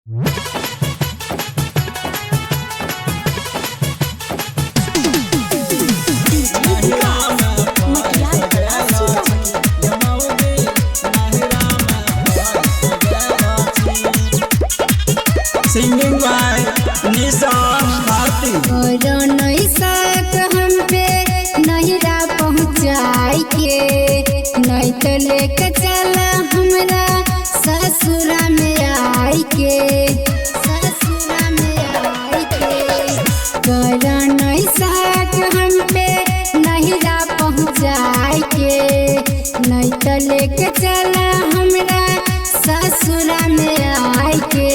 Singing by निशान भारती। और नहीं सक हम पे नहिरा पहुँचाई के, नहीं तो लेके चला हमरा ससुरा में आई के, ससुरा में आई के। कर नहीं सक हम पे नहिरा पहुँचाई के, नहीं तो लेके चला हमरा ससुरा में आई के।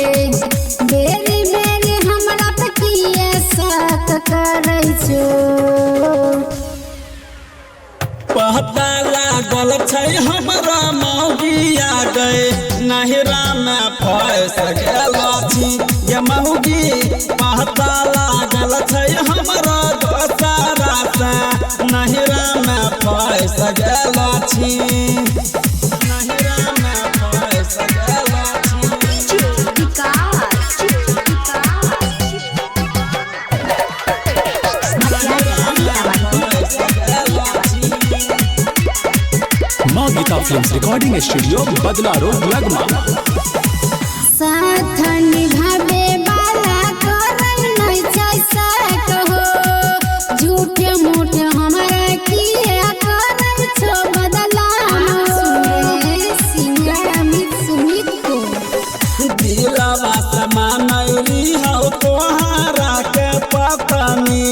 बेरी बेरी हमरा पे किए साथ करै छो, पता लागल छै हमरा मौगी आ गए नहिरा में फंस गेल छी ये मौगी। पता लागल छै हमरा दोसरा से नहिरा में फंस गेल छी, नहिरा में फंस गेल माँ गीता फिल्म्स रिकॉर्डिंग स्टूडियो बदला रोड लगमा। साथ निभावे वाला करल नहीं छै सक हो, झूठे मूठ हमरा किए करल छो बदलाम। सिंगर अमित सुमित को दिलवा से मानैली हो तोहरा के पत्नी,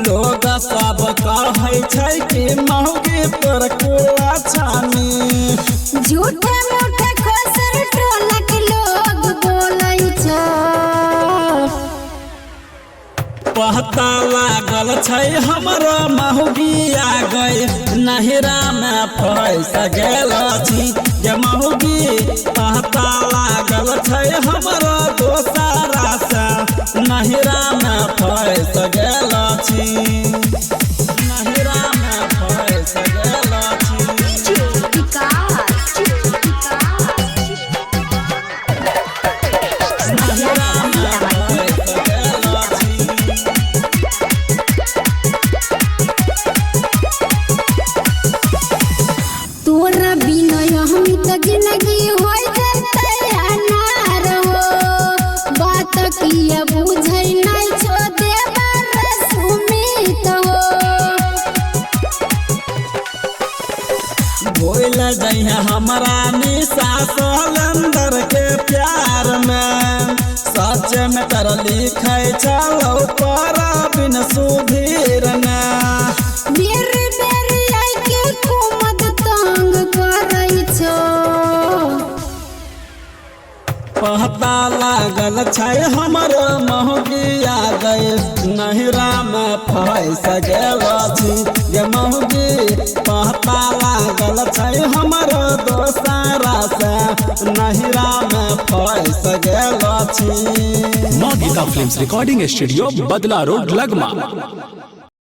लोग सब कहै छै कि मौगी तोर कोला छानी। झूठे मूठे खोसर टोलक लोग बोलै छो, पता लागल छै हमरा मौगी आ गए नहिरा में फंस गेल छी ये मौगी। पता लागल छै हमरा दोसरा से नहिरा में फंस गेल छी, नहिरा में फंस गेल छी। नहिरा में फंस गेल छी। तोरा बिना हम तो जिंदगी हो जते अनार हो, बात किया बुझै नहीं छो देवर सुमित हो। भूल जइहा हमरा निशा सलंदर के प्यार में, सच में तर लिखै छलौ पर बिन सुधीर ने। बेरी बेरी आई के कुमद तंग करै छो, पता लागल छै हमर मौगी आ गए नहिरा में फंस गेल छी ये मौगी। पता लागल छै हमर दोसरा से नहिरा में फंस गेल छी। माँ गीता फिल्म्स रिकॉर्डिंग स्टूडियो बदला रोड लगमा।